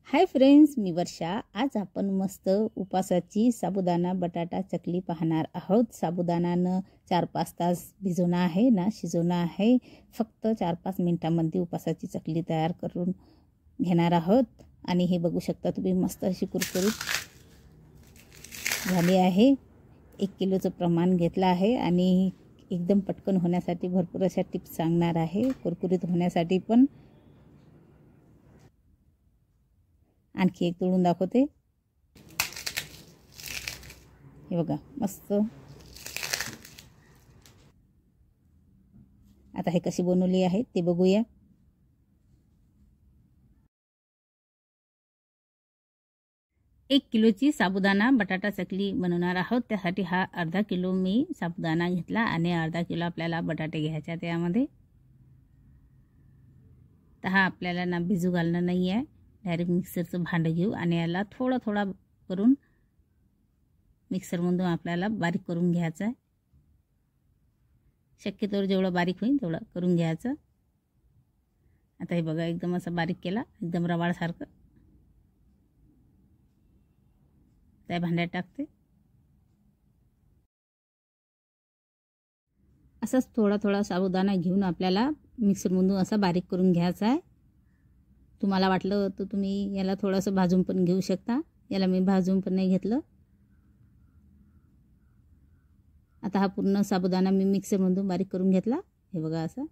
Hi friends, मी वर्षा। आज आपण मस्त उपासाची साबुदाणा बटाटा चकली पाहणार आहोत। साबुदाणानं 4-5 तास भिजवणं आहे ना, शिजवणं आहे। फक्त 4-5 मिनिटांमध्ये उपासाची चकली तयार करून घेणार आहोत। आणि हे बघू शकता तुम्ही, मस्त अशी कुरकुरीत झाली आहे। 1 किलोचं प्रमाण घेतलं आहे आणि एकदम पटकन होण्यासाठी भरपूर अशा टिप्स सांगणार आहे, कुरकुरीत होण्यासाठी पण। आणखी एक तोडून दाखवते। हे बघा, मस्त। आता हे कशी बनवली आहे ते बघूया। एक किलोची साबुदाणा बटाटा चकली बनवणार आहोत। त्यासाठी हा अर्धा किलो मी साबुदाणा घेतला आणि अर्धा किलो आपल्याला बटाटे घ्यायचे त्यामध्ये। तर हा आपल्याला ना भिजू घालणं नाही आहे, डायरेक्ट मिक्सरचं भांडं घेऊ आणि याला थोडा थोडा करून मिक्सरमधून आपल्याला बारीक करून घ्यायचं आहे। शक्यतोवर जेवढं बारीक होईल तेवढं करून घ्यायचं। आता हे बघा, एकदम असं बारीक केला, एकदम रवाळसारखं। त्या भांड्यात टाकते। असंच थोडा थोडा साबुदाणा घेऊन आपल्याला मिक्सरमधून असा बारीक करून घ्यायचा आहे। तुम्हाला वाटलं तर तुम्ही याला थोडंसं भाजून पण घेऊ शकता। याला मी भाजून पण नाही घेतलं। आता हा पूर्ण साबुदाणा मी मिक्सरमधून बारीक करून घेतला। हे बघा असं।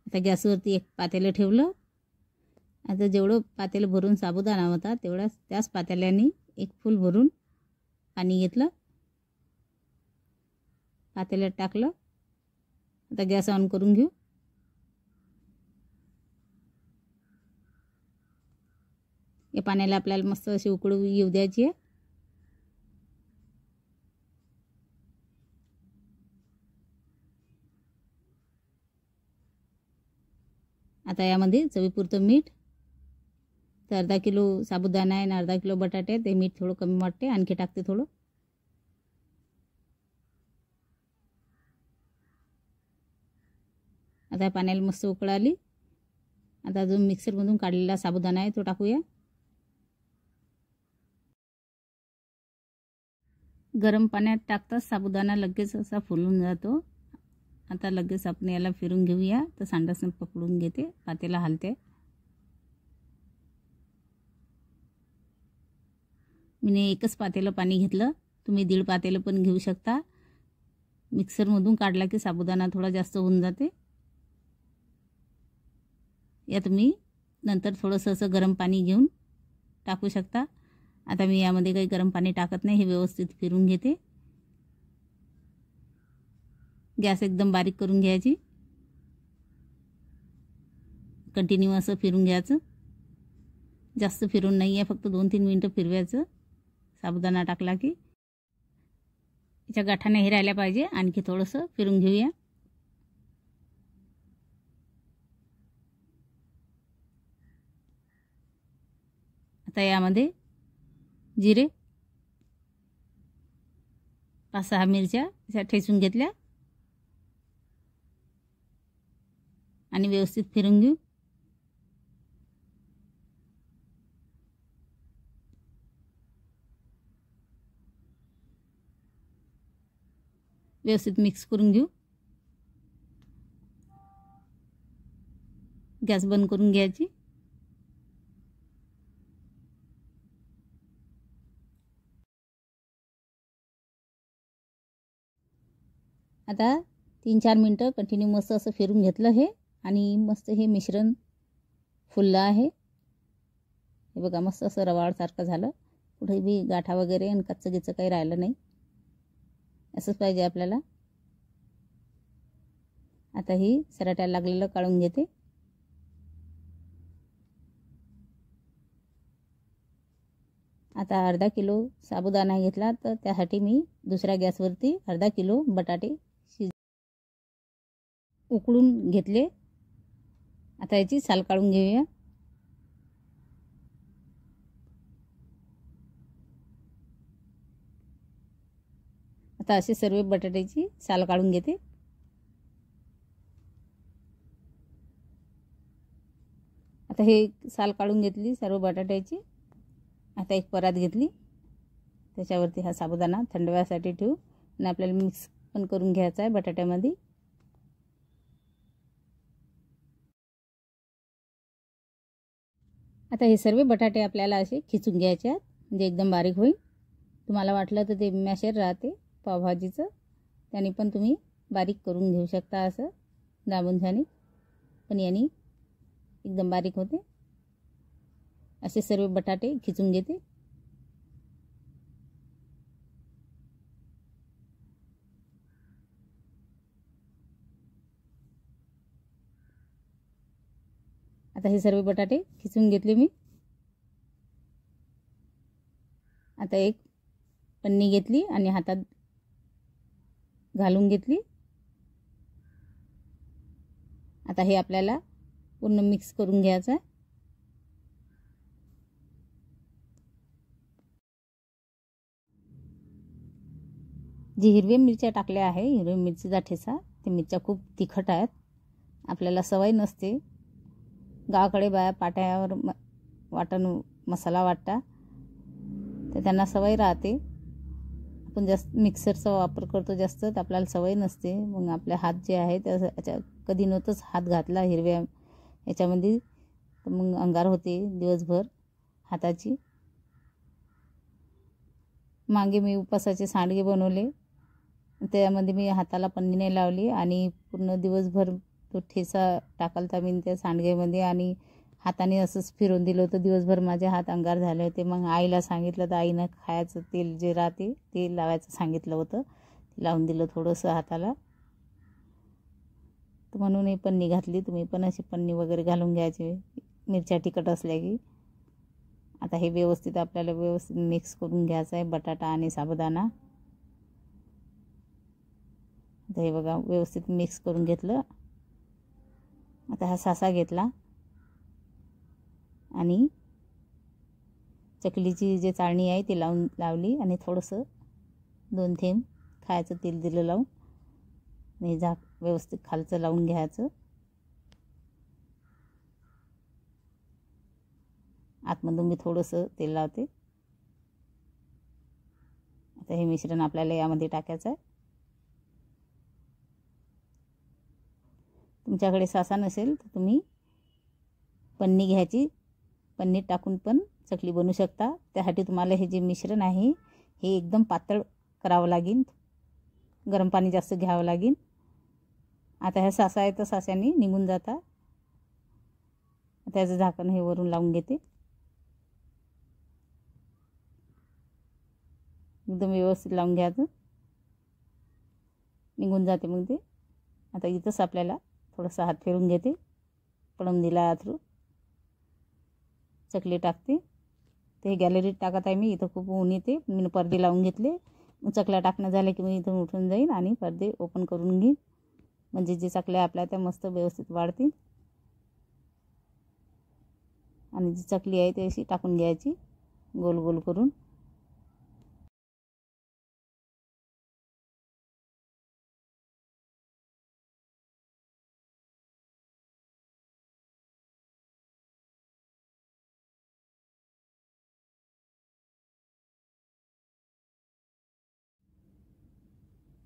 आता गॅसवरती एक पातेलं ठेवलं। आता जेवढं पातेलं भरून साबुदाणा होता तेवढाच त्याच पातेल्याने एक फुल भरून पाणी घेतलं, पातेल्यात टाकलं। आता गॅस ऑन करून घेऊ। या पाण्याला आपल्याला मस्त अशी उकळू येऊ द्यायची आहे। आता यामध्ये चवीपुरतं मीठ। तर अर्धा किलो साबुदाणा आहे आणि अर्धा किलो बटाटे, ते मीठ थोडं कमी वाटते, आणखी टाकते थोडं। आता पाण्याला मस्त उकळ आली। आता जो मिक्सरमधून काढलेला साबुदाणा आहे तो टाकूया। गरम पाण्यात टाकताच साबुदाणा लगेच असा फुलून जातो। आता लगेच आपण याला फिरून घेऊया। तर सांडासनं पकडून घेते, पातेला हलते। मी एकच पातेलं पाणी घेतलं, तुम्ही 1.5 पातेलं पण घेऊ शकता। मिक्सरमधून काढला की साबुदाणा थोडा जास्त होऊन जाते। यात मी नंतर थोडंसं असं गरम पाणी घेऊन टाकू शकता। आता मी यामध्ये काही गरम पाणी टाकत नाही, हे व्यवस्थित फिरून घेते। गॅस एकदम बारीक करून घ्यायची, कंटिन्यू असं फिरून घ्यायचं। जास्त फिरून नाही आहे, फक्त 2-3 मिनिटं फिरवायचं। साबुदाणा टाकला की याच्या गाठा नाही राहिल्या पाहिजे, आणखी थोडंसं फिरून घेऊया। आता यामध्ये जिरे, 5-6 मिरच्या अशा ठेचून घेतल्या आणि व्यवस्थित फिरून घेऊ। व्यवस्थित मिक्स करून घेऊ। गॅस बंद करून घ्यायची। आता 3-4 मिनिटं कंटिन्यू मस्त असं फिरून घेतलं हे, आणि मस्त हे मिश्रण फुललं आहे। हे बघा, मस्त असं रवाळसारखं झालं। कुठे बी गाठा वगैरे आणि कच्चं गिच्चं काही राहिलं नाही। असंच पाहिजे आपल्याला। आता ही सराट्याला लागलेलं काढून घेते। आता अर्धा किलो साबुदाणा घेतला, तर त्यासाठी मी दुसऱ्या गॅसवरती अर्धा किलो बटाटे उकळून घेतले। आता याची साल काढून घेऊया। आता असे सर्व बटाट्याची साल काढून घेते। आता हे साल काढून घेतली सर्व बटाट्याची. आता एक परात घेतली, त्याच्यावरती हा साबुदाणा थंड व्हायसाठी ठेवू आणि आपल्याला मिक्स पण करून घ्यायचा आहे बटाट्यामध्ये. आता हे सर्व बटाटे आपल्याला असे खिचून घ्यायचे आहेत, म्हणजे एकदम बारीक होईल. तुम्हाला वाटलं तर ते मॅशर राहते पावभाजीचं, त्याने पण तुम्ही बारीक करून घेऊ शकता असं दाबून झाली, पण याने एकदम बारीक होते. असे सर्व बटाटे खिचून घेते. आता हे सर्व बटाटे खिचून घेतले मी. आता एक पन्नी घेतली आणि हातात घालून घेतली. आता हे आपल्याला पूर्ण मिक्स करून घ्यायचं आहे. जी हिरव्या मिरच्या टाकल्या आहे, हिरव्या मिरचीचा ठेचा, ते मिरच्या खूप तिखट आहेत, आपल्याला सवय नसते. गावाकडे बाया पाट्यावर वाटण मसाला वाटता, तर त्यांना सवय राहते. आपण जास्त मिक्सरचा वापर करतो जास्त, तर आपल्याला सवय नसते. मग आपले हात जे आहे त्याच्या कधी नव्हतंच हात घातला हिरव्या याच्यामध्ये, तर मग अंगार होते दिवसभर हाताची. मागे मी उपासाचे सांडगे बनवले, त्यामध्ये मी हाताला पन्नी नाही लावली आणि पूर्ण दिवसभर तो ठेचा टाकलता मी त्या सांडगेमध्ये आणि हाताने असंच फिरवून दिलं होतं. दिवसभर माझे हात अंगार झाले होते. मग आईला सांगितलं, तर आईनं खायचं तेल जे राहते ते लावायचं सांगितलं होतं, लावून दिलं थोडंसं हाताला. तर म्हणून ही पन्नी घातली. तुम्ही पण अशी पन्नी वगैरे घालून घ्यायची मिरच्या तिखट असल्या की. आता हे व्यवस्थित आपल्याला व्यवस्थित मिक्स करून घ्यायचं आहे बटाटा आणि साबुदाणा. आता हे बघा व्यवस्थित मिक्स करून घेतलं. आता हा सासा घेतला आणि चकलीची जे चाळणी आहे ती लावली आणि थोडंसं 2 थेंब खायचं तेल दिलं लावून, आणि झाक व्यवस्थित खालचं लावून घ्यायचं. आतमधून मी थोडंसं तेल लावते. आता हे मिश्रण आपल्याला यामध्ये टाकायचं आहे. तुमच्याकडे सासा नसेल तर तुम्ही पन्नी घ्यायची, पन्नीत टाकून पण चकली बनवू शकता. त्यासाठी तुम्हाला हे जे मिश्रण आहे हे एकदम पातळ करावं लागेल, गरम पाणी जास्त घ्यावं लागेल. आता ह्या सासा आहे तर सास्याने निघून जाता. त्याचं झाकण हे वरून लावून घेते. एकदम व्यवस्थित लावून घ्यायचं, निघून जाते मग ते. आता इथंच आपल्याला थोडंसं हात फिरून घेते, पडून दिला थ्रू चकली टाकते. ते गॅलरीत टाकत आहे मी, इथं खूप ऊन येते. मी पडदे लावून घेतले. मग चकल्या टाकणं झालं की मी इथून उठून जाईन आणि पडदे ओपन करून घेईन, म्हणजे जे चकल्या आपल्या त्या मस्त व्यवस्थित वाढतील. आणि जी चकली आहे ती अशी टाकून घ्यायची गोल गोल करून.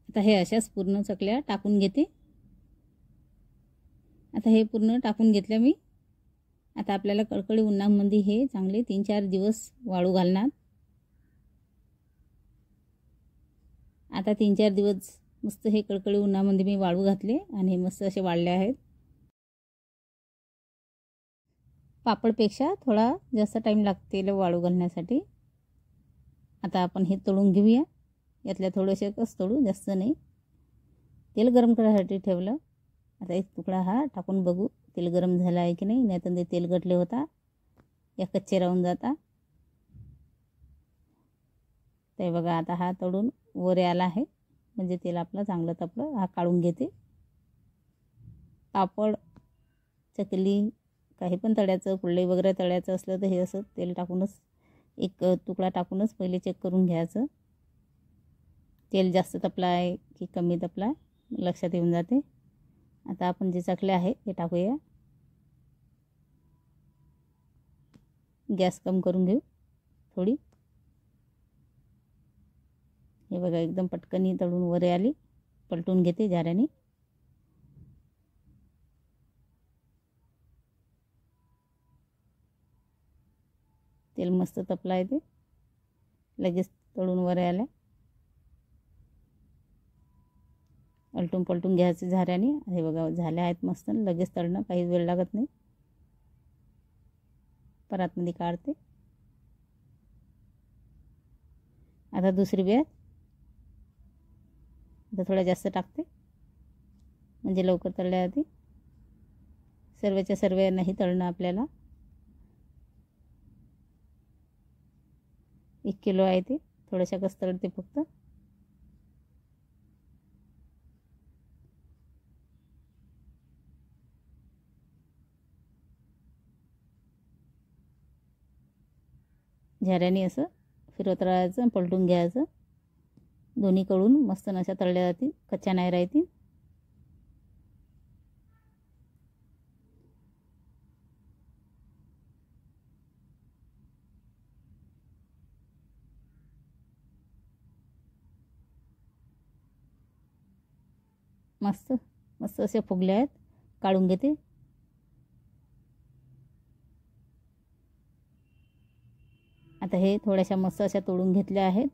आता हे अशाच पूर्ण चकल्या टाकून घेते. आता हे पूर्ण टाकून घेतल्या मी. आता आपल्याला कडकडी उन्हामध्ये हे चांगले 3-4 दिवस वाळू घालणार. आता 3-4 दिवस मस्त हे कडकडी उन्हामध्ये मी वाळू घातले आणि हे मस्त असे वाळले आहेत. पापडपेक्षा थोडा जास्त टाईम लागते वाळू घालण्यासाठी. आता आपण हे तळून घेऊया. यातल्या थोडेसे कस तळू, जास्त नाही. तेल गरम करायसाठी ठेवलं. आता एक तुकडा हा टाकून बघू तेल गरम झालं आहे की नाही, नाहीतर ते तेल गटले होता या कच्चे राहून जाता. ते बघा आता हा तळून वर आला आहे, म्हणजे तेल आपलं चांगलं तपलं. हा काढून घेते. पापड, चकली काही पण तळ्याचं, कुरडई वगैरे तळ्याचं असलं तर हे असं तेल टाकूनच, एक तुकडा टाकूनच पहिले चेक करून घ्यायचं तेल जास्त तपलं आहे की कमी तपलं आहे, लक्षात येऊन जाते. आता आपण जे चकले आहे ते टाकूया. गॅस कम करून घेऊ थोडी. हे बघा एकदम पटकन ही तळून वर आली. पलटून घेते झाऱ्याने. तेल मस्त तपला आहे ते लगेच तळून वर आल्या. अलटून पलटून घ्यायचे झाऱ्याने. हे बघा झाल्या आहेत मस्त. लगेच तळणं काही वेळ लागत नाही. परातमध्ये काढते. आता दुसरी बॅच आता थोडा जास्त टाकते म्हणजे लवकर तळल्या जाते. सर्वच्या सर्व नाही तळणं आपल्याला. 1 किलो आहे ते. थोड्याशा कस तळते फक्त. झाऱ्याने असं फिरवत राहायचं, पलटून घ्यायचं. दोन्हीकडून मस्त अशा तळल्या जातील, कच्च्या नाही राहतील. मस्त मस्त असे फुगले आहेत. काढून घेते. आता हे थोड्याशा मस्त अशा तोडून घेतल्या आहेत.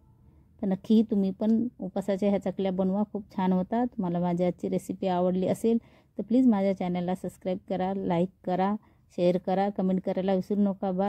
तर नक्की तुम्ही पण उपासाच्या ह्या चकल्या बनवा. खूप छान होतात. तुम्हाला माझी आजची रेसिपी आवडली असेल तर प्लीज माझ्या चॅनलला सबस्क्राईब करा, लाईक करा, शेअर करा, कमेंट करायला विसरू नका बा.